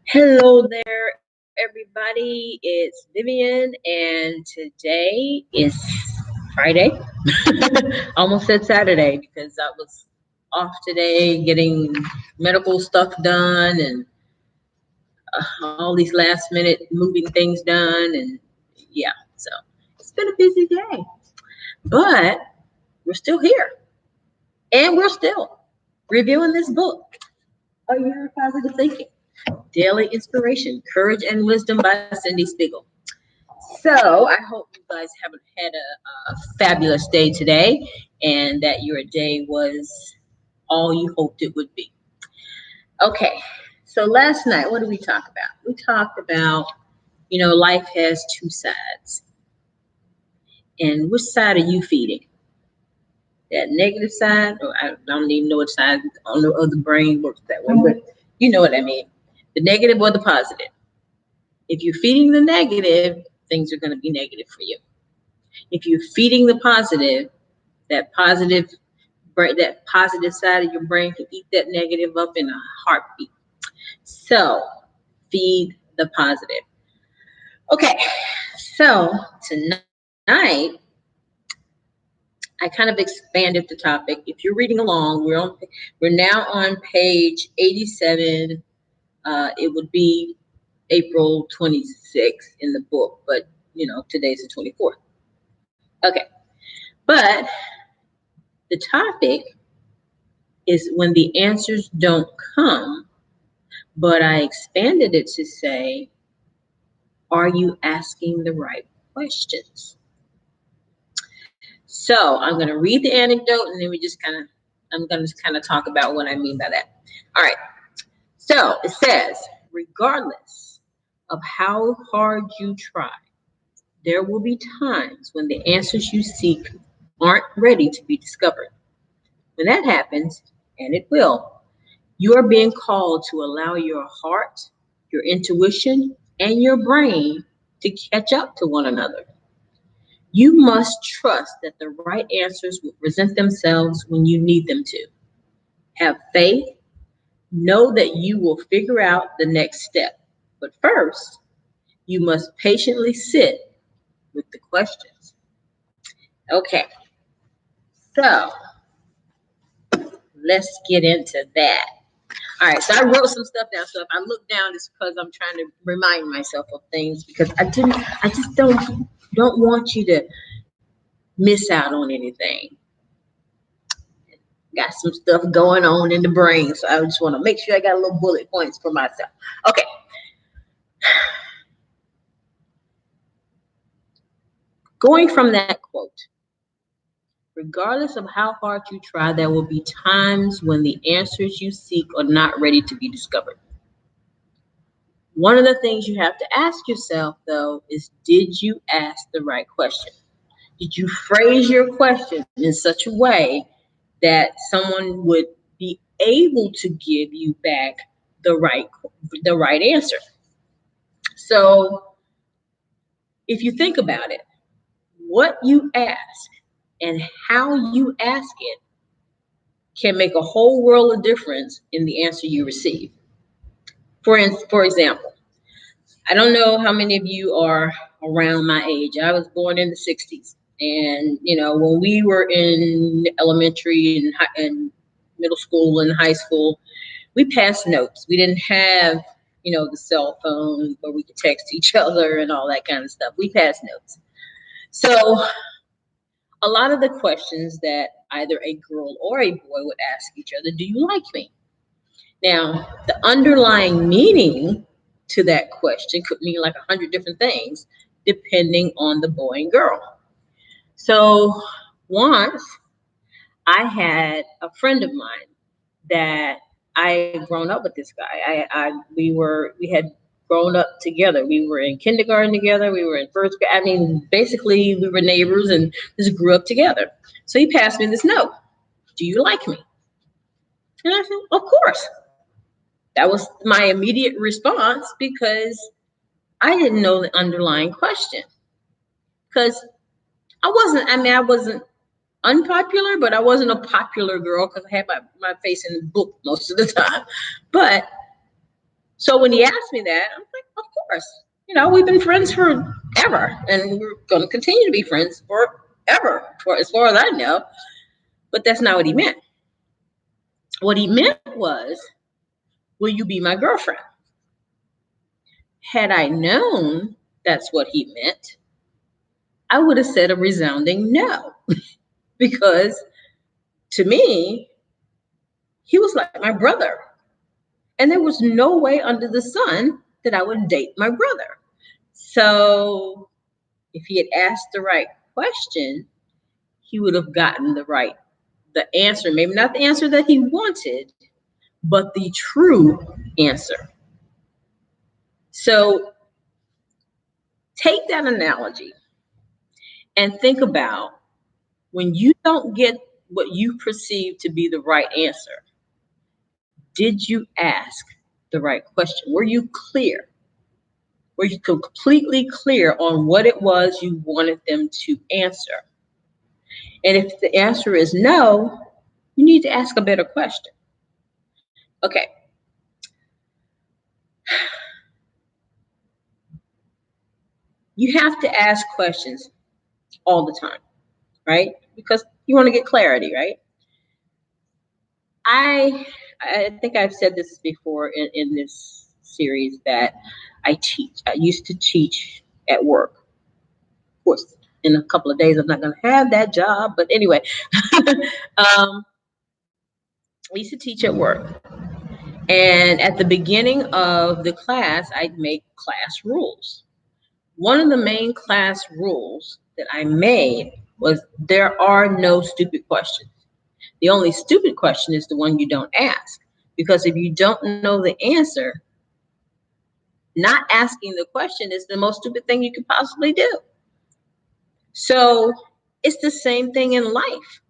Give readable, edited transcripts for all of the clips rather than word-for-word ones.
Hello there, everybody. It's Vivian, and today is Friday. Almost said Saturday because I was off today getting medical stuff done and all these last minute moving things done. And yeah, so it's been a busy day, but we're still here and we're still reviewing this book, A Year of Positive Thinking. Daily Inspiration, Courage and Wisdom by Cyndie Spiegel. So I hope you guys haven't had a fabulous day today and that your day was all you hoped it would be. Okay, so last night, what did we talk about? We talked about, life has two sides. And which side are you feeding? That negative side? Or I don't even know which side on the brain works that way, but you know what I mean. The negative or the positive. If you're feeding the negative, things are going to be negative for you. If you're feeding the positive, that positive side of your brain can eat that negative up in a heartbeat. So feed the positive. Okay, so tonight I kind of expanded the topic. If you're reading along, we're now on page 87. It would be April 26th in the book, but today's the 24th. Okay, but the topic is when the answers don't come, but I expanded it to say, are you asking the right questions? So I'm going to read the anecdote and then I'm going to kind of talk about what I mean by that. All right. So it says, regardless of how hard you try, there will be times when the answers you seek aren't ready to be discovered. When that happens, and it will, you are being called to allow your heart, your intuition, and your brain to catch up to one another. You must trust that the right answers will present themselves when you need them to. Have faith. Know that you will figure out the next step. But first, you must patiently sit with the questions. Okay, so let's get into that. All right, so I wrote some stuff down. So if I look down, it's because I'm trying to remind myself of things because I just don't want you to miss out on anything. Got some stuff going on in the brain, so I just want to make sure I got a little bullet points for myself. Okay. Going from that quote, regardless of how hard you try, there will be times when the answers you seek are not ready to be discovered. One of the things you have to ask yourself, though, is did you ask the right question? Did you phrase your question in such a way that someone would be able to give you back the right answer? So if you think about it, what you ask and how you ask it can make a whole world of difference in the answer you receive. For example, I don't know how many of you are around my age. I was born in the 60s. And, when we were in elementary and middle school and high school, we passed notes. We didn't have, the cell phone where we could text each other and all that kind of stuff. We passed notes. So a lot of the questions that either a girl or a boy would ask each other, do you like me? Now, the underlying meaning to that question could mean like 100 different things depending on the boy and girl. So once I had a friend of mine that I had grown up with this guy. We had grown up together. We were in kindergarten together. We were in first grade. I mean, basically we were neighbors and just grew up together. So he passed me this note. Do you like me? And I said, of course. That was my immediate response because I didn't know the underlying question. Because I wasn't unpopular, but I wasn't a popular girl because I had my face in the book most of the time. But So when he asked me that, I'm like, of course. We've been friends forever, and we're going to continue to be friends forever, for as far as I know. But that's not what he meant. What he meant was, will you be my girlfriend? Had I known that's what he meant, I would have said a resounding no. Because to me, he was like my brother. And there was no way under the sun that I would date my brother. So if he had asked the right question, he would have gotten the answer, maybe not the answer that he wanted, but the true answer. So take that analogy and think about when you don't get what you perceive to be the right answer. Did you ask the right question? Were you clear? Were you completely clear on what it was you wanted them to answer? And if the answer is no, you need to ask a better question. Okay. You have to ask questions all the time, right? Because you want to get clarity, right? I think I've said this before in this series that I teach. I used to teach at work. Of course, in a couple of days, I'm not going to have that job. But anyway, I used to teach at work. And at the beginning of the class, I'd make class rules. One of the main class rules that I made was there are no stupid questions. The only stupid question is the one you don't ask. Because if you don't know the answer, not asking the question is the most stupid thing you could possibly do. So it's the same thing in life.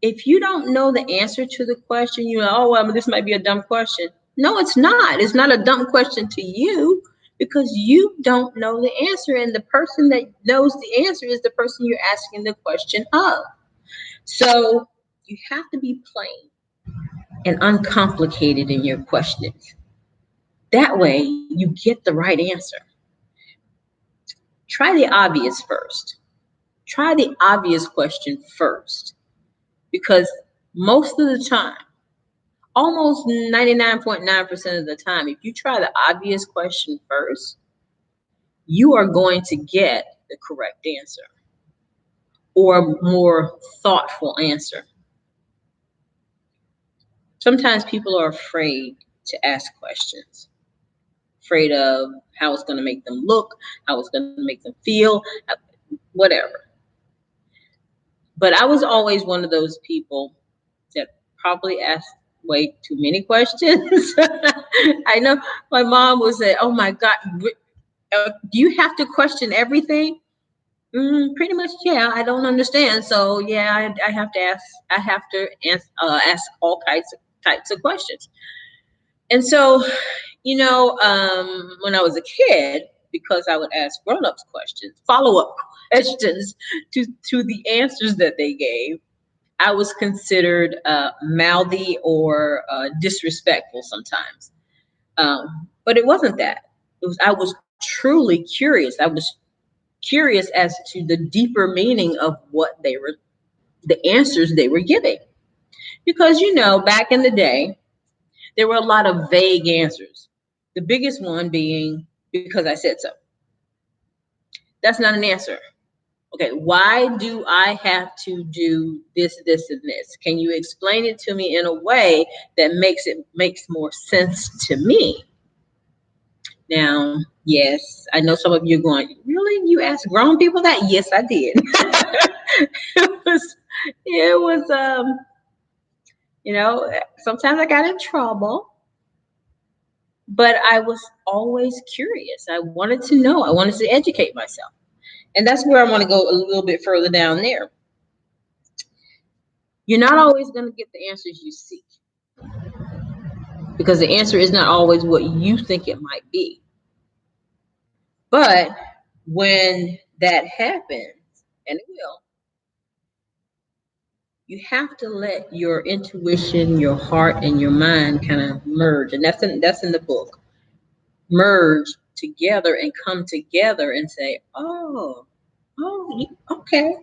If you don't know the answer to the question, oh, well, this might be a dumb question. No, it's not. It's not a dumb question to you because you don't know the answer. And the person that knows the answer is the person you're asking the question of. So you have to be plain and uncomplicated in your questions. That way you get the right answer. Try the obvious first. Try the obvious question first. Because most of the time, almost 99.9% of the time, if you try the obvious question first, you are going to get the correct answer or a more thoughtful answer. Sometimes people are afraid to ask questions, afraid of how it's going to make them look, how it's going to make them feel, whatever. But I was always one of those people that probably asked way too many questions. I know my mom would say, "Oh my God, do you have to question everything?" Pretty much, yeah. I don't understand, so yeah, I have to ask. I have to ask all types of questions. And so, when I was a kid, because I would ask grown-ups questions, follow-up questions to the answers that they gave, I was considered mouthy or disrespectful sometimes. But it wasn't that. I was truly curious. I was curious as to the deeper meaning of the answers they were giving. Because, back in the day, there were a lot of vague answers. The biggest one being, because I said so. That's not an answer. Okay, why do I have to do this, this, and this? Can you explain it to me in a way that makes more sense to me? Now, yes, I know some of you are going, really? You asked grown people that? Yes, I did. it was sometimes I got in trouble, but I was always curious. I wanted to know. I wanted to educate myself. And that's where I want to go a little bit further down there. You're not always going to get the answers you seek because the answer is not always what you think it might be. But when that happens, and it will, you have to let your intuition, your heart, and your mind kind of merge. And that's in the book. merge together and come together and say, okay,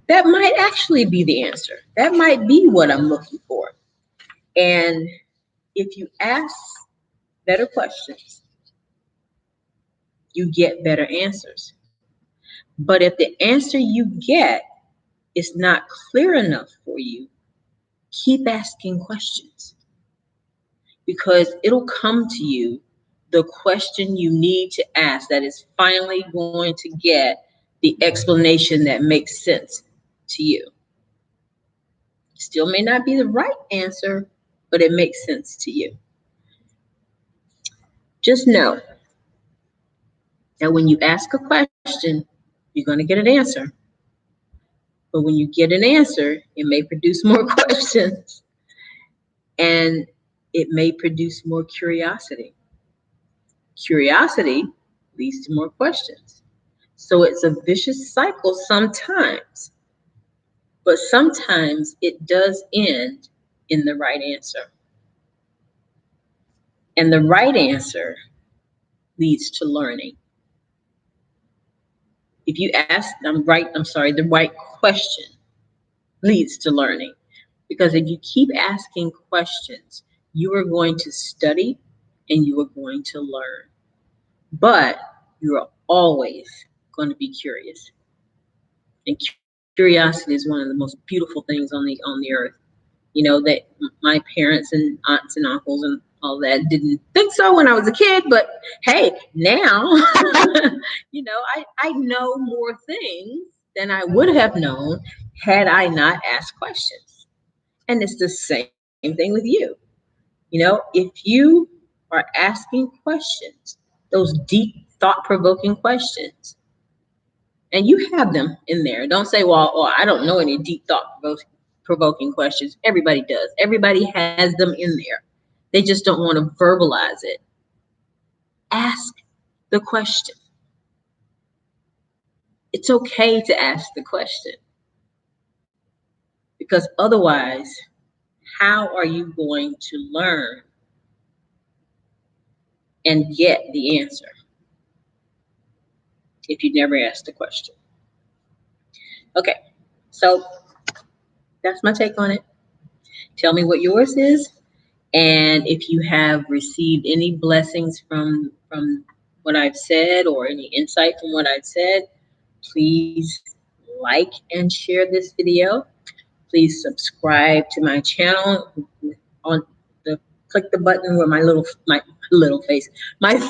that might actually be the answer. That might be what I'm looking for. And if you ask better questions, you get better answers. But if the answer you get is not clear enough for you, keep asking questions, because it'll come to you the question you need to ask that is finally going to get the explanation that makes sense to you. Still may not be the right answer, but it makes sense to you. Just know that when you ask a question, you're going to get an answer. But when you get an answer, it may produce more questions, and it may produce more curiosity. Curiosity leads to more questions. So it's a vicious cycle sometimes, but sometimes it does end in the right answer. And the right answer leads to learning. If you ask, the right question leads to learning. Because if you keep asking questions, you are going to study and you are going to learn. But you are always going to be curious. And curiosity is one of the most beautiful things on the earth. That my parents and aunts and uncles and all that didn't think so when I was a kid, but hey, now I know more things than I would have known had I not asked questions. And it's the same thing with you. If you are asking questions, those deep thought-provoking questions, and you have them in there. Don't say, well, I don't know any deep thought-provoking questions. Everybody does. Everybody has them in there. They just don't want to verbalize it. Ask the question. It's okay to ask the question, because otherwise, how are you going to learn and get the answer if you never ask the question? Okay, so that's my take on it. Tell me what yours is. And if you have received any blessings from what I've said, or any insight from what I've said, please like and share this video. Please subscribe to my channel. On the Click the button where my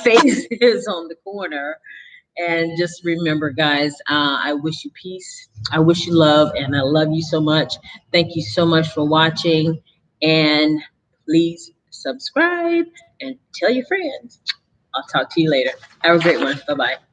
face is on the corner. And just remember, guys, I wish you peace. I wish you love, and I love you so much. Thank you so much for watching. And please subscribe and tell your friends. I'll talk to you later. Have a great one. Bye-bye.